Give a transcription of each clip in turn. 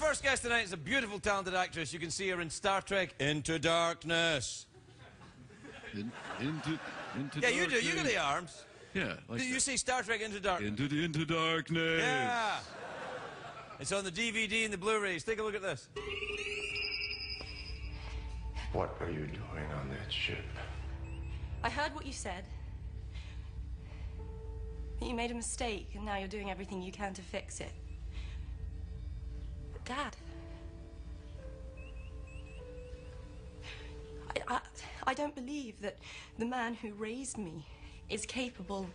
first guest tonight is a beautiful, talented actress. You can see her in Star Trek Into Darkness. Into yeah, you do. You got the arms. Yeah. Like you see Star Trek Into Darkness? Into Darkness. Yeah. It's on the DVD and the Blu-rays. Take a look at this. What are you doing on that ship? I heard what you said. That you made a mistake, and now you're doing everything you can to fix it. But Dad... I don't believe that the man who raised me is capable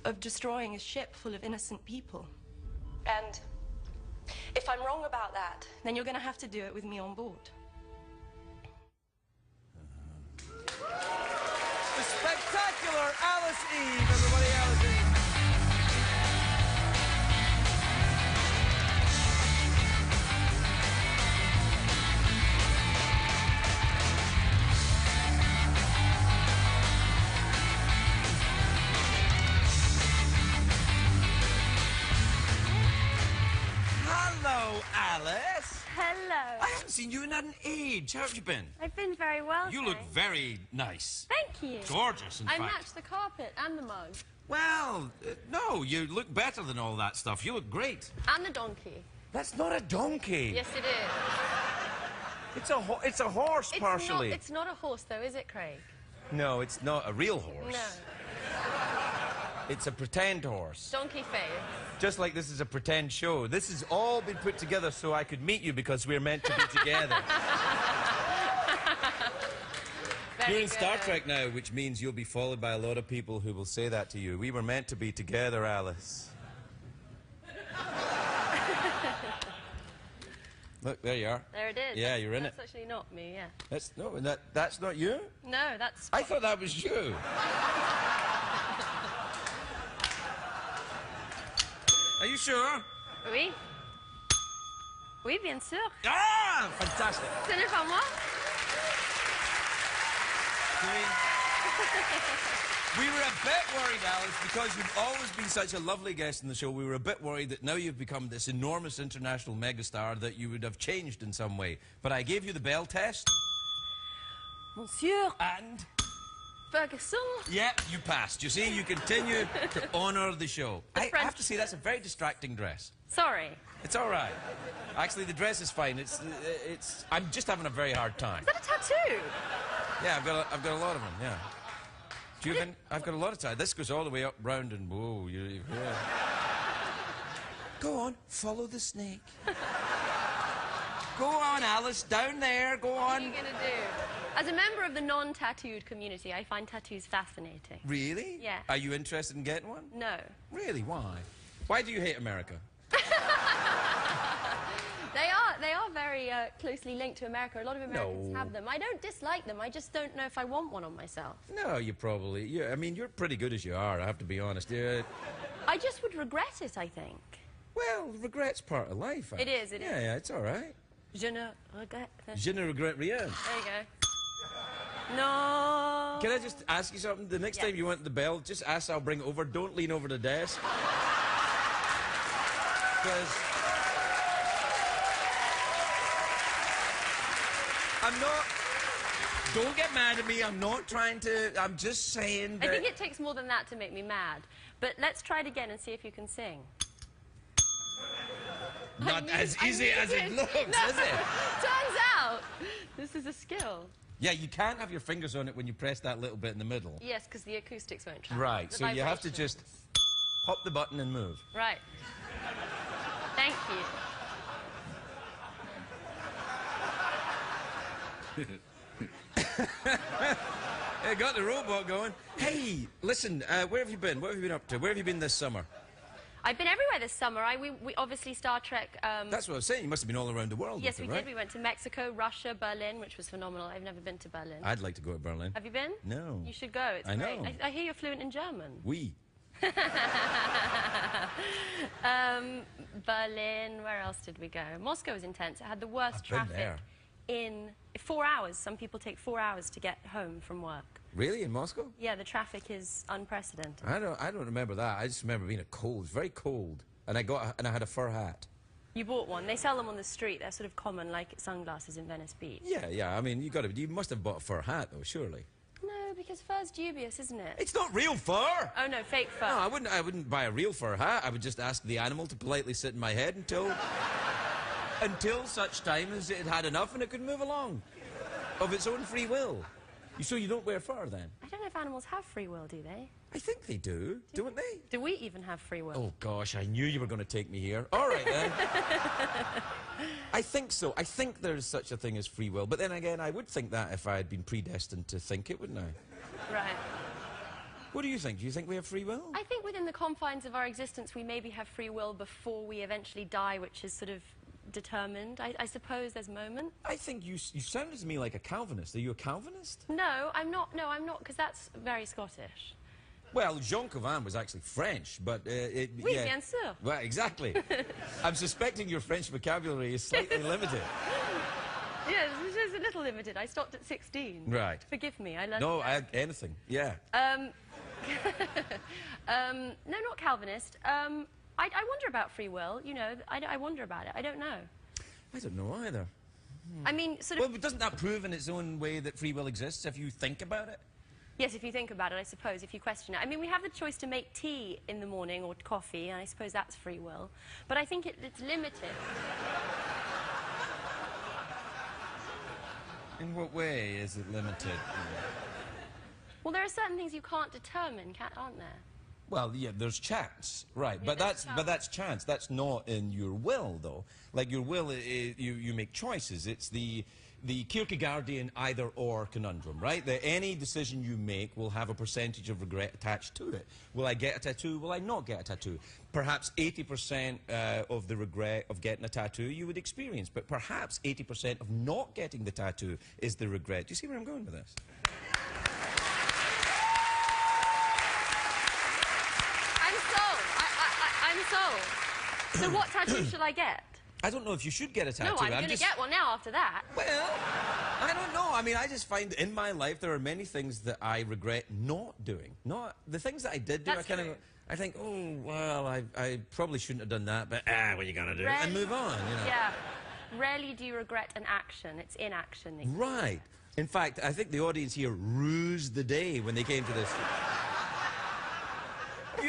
of destroying a ship full of innocent people. And if I'm wrong about that, then you're going to have to do it with me on board. The spectacular Alice Eve, everybody, Alice Eve. Hello, Alice. Hello. I haven't seen you in an age. How have you been? I've been very well, You look thanks. very nice. Thank you. Gorgeous, in I fact. matched the carpet and the mug. Well, no, you look better than all that stuff. You look great. And the donkey. That's not a donkey. Yes, it is. It's a horse, partially. It's not a horse, though, is it, Craig? No, it's not a real horse. No. It's a pretend horse. Donkey face. Just like this is a pretend show. This has all been put together so I could meet you because we're meant to be together. You're in Star Trek now, which means you'll be followed by a lot of people who will say that to you. We were meant to be together, Alice. Look, there you are. There it is. Yeah, you're in it. That's actually not me, yeah. That's not you? No, that's... I thought that was you. Are you sure? Oui. Oui, bien sûr. Ah, fantastic. Ce n'est pas moi. We were a bit worried, Alice, because you've always been such a lovely guest in the show. We were a bit worried that now you've become this enormous international megastar that you would have changed in some way. But I gave you the Bell test. Monsieur. And? Ferguson. Yeah, you passed. You see, you continue to honour the show. I have to say, that's a very distracting dress. Sorry. It's all right. Actually, the dress is fine. I'm just having a very hard time. Is that a tattoo? Yeah, I've got a lot of them, yeah. Do you have any? I've got a lot of time. This goes all the way up, round, and whoa. Yeah. Go on, follow the snake. Go on, Alice, down there, go on. What are you going to do? As a member of the non-tattooed community, I find tattoos fascinating. Really? Yeah. Are you interested in getting one? No. Really, why? Why do you hate America? They are very closely linked to America. A lot of Americans have them. I don't dislike them. I just don't know if I want one on myself. No, you probably... Yeah, I mean, you're pretty good as you are, I have to be honest. Yeah. I just would regret it, I think. Well, regret's part of life. It is, it is. Yeah, it's all right. Je ne regrette... Je ne regrette rien. There you go. No. Can I just ask you something? The next time you want the bell, just ask, I'll bring it over. Don't lean over the desk. Because... I'm not... Don't get mad at me. I'm not trying to... I'm just saying that... I think it takes more than that to make me mad. But let's try it again and see if you can sing. Not as easy as it looks, no. is it? Turns out, this is a skill. Yeah, you can't have your fingers on it when you press that little bit in the middle. Yes, because the acoustics won't travel. Right, The so you have to vibrations. just pop the button and move. Right. Thank you. I got the robot going. Hey, listen, where have you been? What have you been up to? Where have you been this summer? I've been everywhere this summer. We obviously Star Trek... That's what I was saying. You must have been all around the world. Yes, with we it, did. right? We went to Mexico, Russia, Berlin, which was phenomenal. I've never been to Berlin. I'd like to go to Berlin. Have you been? No. You should go. It's I great. know. I hear you're fluent in German. Oui. Berlin, where else did we go? Moscow was intense. It had the worst I've been traffic there. in 4 hours. Some people take 4 hours to get home from work. Really? In Moscow? Yeah, the traffic is unprecedented. I don't remember that. I just remember being cold. It was very cold. And I had a fur hat. You bought one. They sell them on the street. They're sort of common, like sunglasses in Venice Beach. Yeah. I mean, you must have bought a fur hat, though, surely. No, because fur's dubious, isn't it? It's not real fur! Oh, no, fake fur. No, I wouldn't buy a real fur hat. I would just ask the animal to politely sit in my head until such time as it had enough and it could move along. Of its own free will. So you don't wear fur, then? I don't know if animals have free will, do they? I think they do, don't they? Do we even have free will? Oh, gosh, I knew you were going to take me here. All right, then. I think so. I think there's such a thing as free will. But then again, I would think that if I had been predestined to think it, wouldn't I? Right. What do you think? Do you think we have free will? I think within the confines of our existence, we maybe have free will before we eventually die, which is sort of determined. I suppose there's moments. I think you sounded to me like a Calvinist. Are you a Calvinist? No, I'm not. No, I'm not, because that's very Scottish. Well, Jean Calvin was actually French, but Oui, yeah. bien sûr. Well, exactly. I'm suspecting your French vocabulary is slightly limited. Yes, it is a little limited. I stopped at 16. Right. Forgive me, I learned No, anything, yeah. No, not Calvinist. I wonder about free will, you know. I wonder about it. I don't know. I don't know either. I mean, sort of... Well, doesn't that prove in its own way that free will exists if you think about it? Yes, if you think about it, I suppose, if you question it. I mean, we have the choice to make tea in the morning or coffee, and I suppose that's free will. But I think it's limited. In what way is it limited? Well, there are certain things you can't determine, aren't there? Well, yeah, there's chance, right? Yeah, but that's chance. That's not in your will, though. Like your will, you make choices. It's the Kierkegaardian either-or conundrum, right? That any decision you make will have a percentage of regret attached to it. Will I get a tattoo? Will I not get a tattoo? Perhaps 80% of the regret of getting a tattoo you would experience, but perhaps 80% of not getting the tattoo is the regret. Do you see where I'm going with this? I'm sold. So what tattoo shall I get? I don't know if you should get a tattoo. No, I'm going to get one now after that. Well, I don't know. I mean, I just find in my life there are many things that I regret not doing. Not the things that I did do. I think, oh well, I probably shouldn't have done that, but what are you gonna do? And move on. You know. Yeah. Rarely do you regret an action. It's inaction. Right. In fact, I think the audience here rused the day when they came to this. Have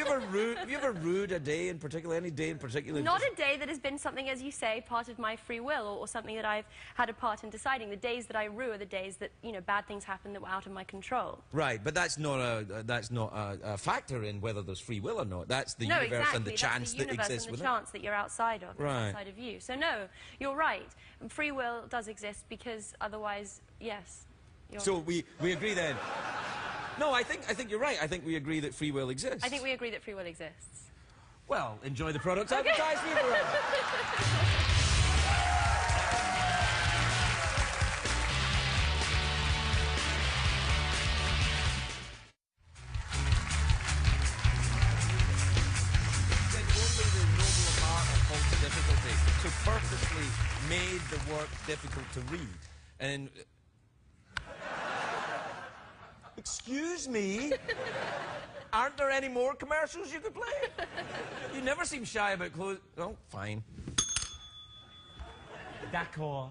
you ever rued a day in particular, any day in particular? Not a day that has been something, as you say, part of my free will, or something that I've had a part in deciding. The days that I rue are the days that, you know, bad things happen that were out of my control. Right, but that's not a factor in whether there's free will or not. That's the no, universe exactly. and the chance that exists and the within. chance that you're outside of, right. outside of you. So no, you're right. Free will does exist because otherwise, yes. So we agree then. No, I think you're right. I think we agree that free will exists. I think we agree that free will exists. Well, enjoy the products advertised. We were difficulty to purposely made the work difficult to read. And excuse me, aren't there any more commercials you could play? You never seem shy about clothes. Oh, fine. D'accord.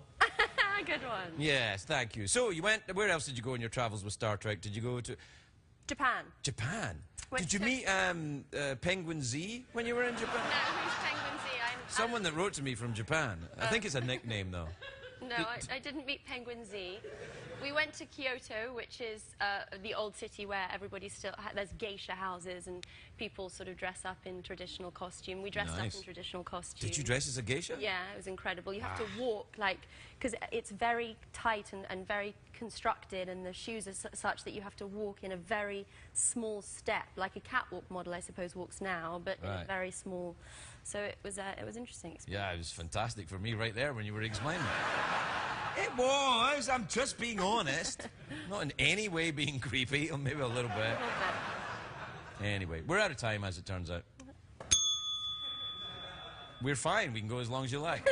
Good one. Yes, thank you. So you went. Where else did you go in your travels with Star Trek? Did you go to Japan? Japan. Did you meet Penguin Z when you were in Japan? No, who's Penguin Z? Someone that wrote to me from Japan. I think it's a nickname, though. No, I didn't meet Penguin Z. We went to Kyoto, which is the old city where everybody still... there's geisha houses and people sort of dress up in traditional costume. We dressed up in traditional costume. Did you dress as a geisha? Yeah, it was incredible. You have to walk, like... Because it's very tight and very constructed, and the shoes are such that you have to walk in a very small step, like a catwalk model, I suppose, walks now, but in a very small... So it was interesting experience. Yeah, it was fantastic for me right there when you were explaining it. It was. I'm just being honest. Not in any way being creepy, or maybe a little bit. Anyway, we're out of time, as it turns out. We're fine. We can go as long as you like.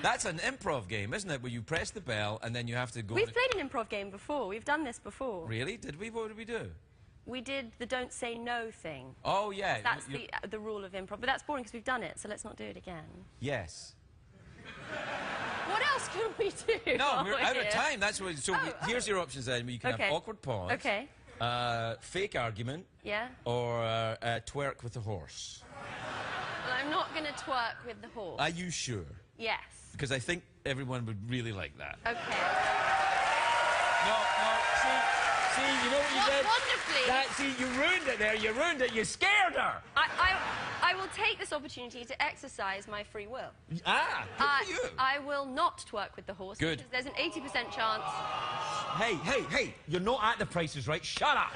That's an improv game, isn't it? Where you press the bell and then you have to go... We've played an improv game before. We've done this before. Really? Did we? What did we do? We did the don't say no thing. Oh, yeah. That's the rule of improv. But that's boring because we've done it, so let's not do it again. Yes. What else can we do? No, we're out of time. That's what. So here's your options then. You can Okay. have awkward pause. Okay. Fake argument. Yeah? Or twerk with a horse. Well, I'm not going to twerk with the horse. Are you sure? Yes. Because I think everyone would really like that. Okay. No, see, you know what you did? Wonderfully. See, you ruined it there. You ruined it. You scared her. I will take this opportunity to exercise my free will. Ah, good for you. I will not twerk with the horse. Good. Because there's an 80% chance. Hey, you're not at the Price is Right. Shut up.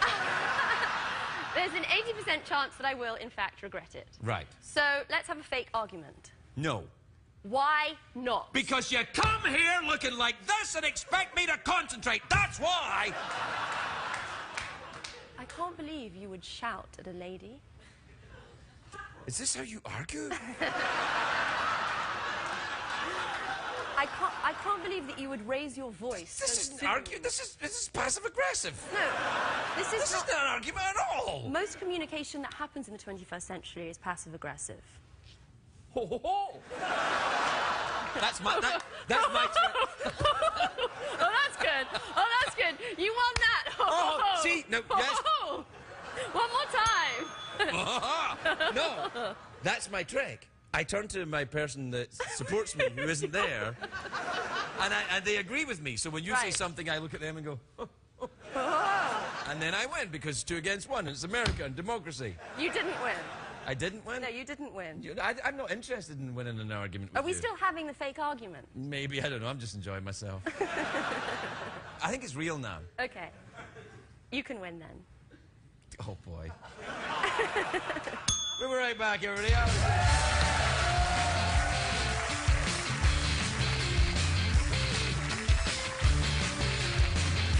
There's an 80% chance that I will, in fact, regret it. Right. So let's have a fake argument. No. Why not? Because you come here looking like this and expect me to concentrate. That's why. I can't believe you would shout at a lady. Is this how you argue? I can't believe that you would raise your voice. This isn't argue. This is passive aggressive. No, this is not an argument at all. Most communication that happens in the 21st century is passive aggressive. Ho ho ho! That's my Oh, that's good. Oh, that's good. You won that. Oh, see, no, yes. One more time. No, that's my trick. I turn to my person that supports me, who isn't there, and they agree with me. So when you say something, I look at them and go, and then I win because 2 against 1. It's America and democracy. You didn't win. I didn't win? No, you didn't win. I'm not interested in winning an argument with Are we you. still having the fake argument? Maybe, I don't know. I'm just enjoying myself. I think it's real now. Okay. You can win then. Oh, boy. We'll be right back, everybody.